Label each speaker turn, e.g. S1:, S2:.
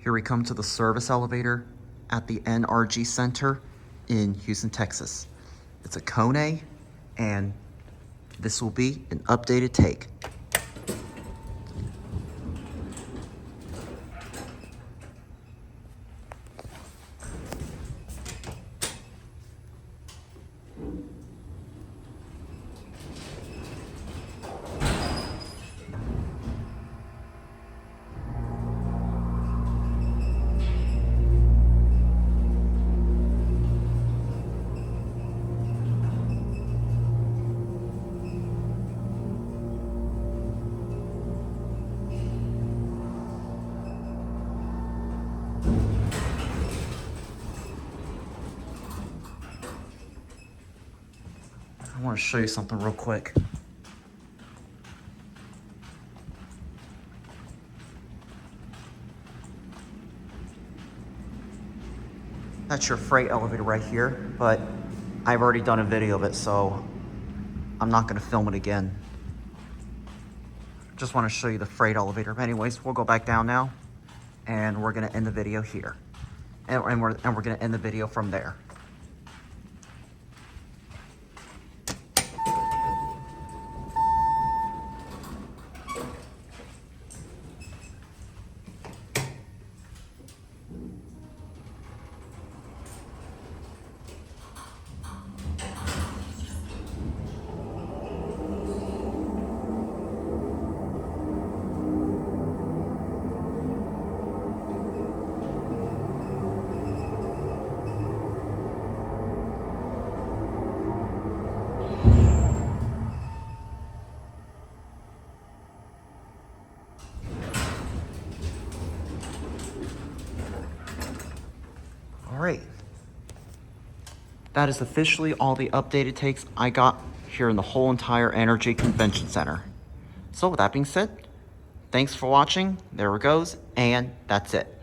S1: Here we come to the service elevator at the NRG Center in Houston, Texas. It's a Kone, and this will be an updated take. I want to show you something real quick. That's your freight elevator right here, but I've already done a video of it, so I'm not going to film it again. Just want to show you the freight elevator. But anyways, we'll go back down now, and we're going to end the video here. And we're going to end the video from there. All right, that is officially all the updated takes I got here in the whole entire NRG Convention Center. So with that being said, thanks for watching. There it goes, and that's it.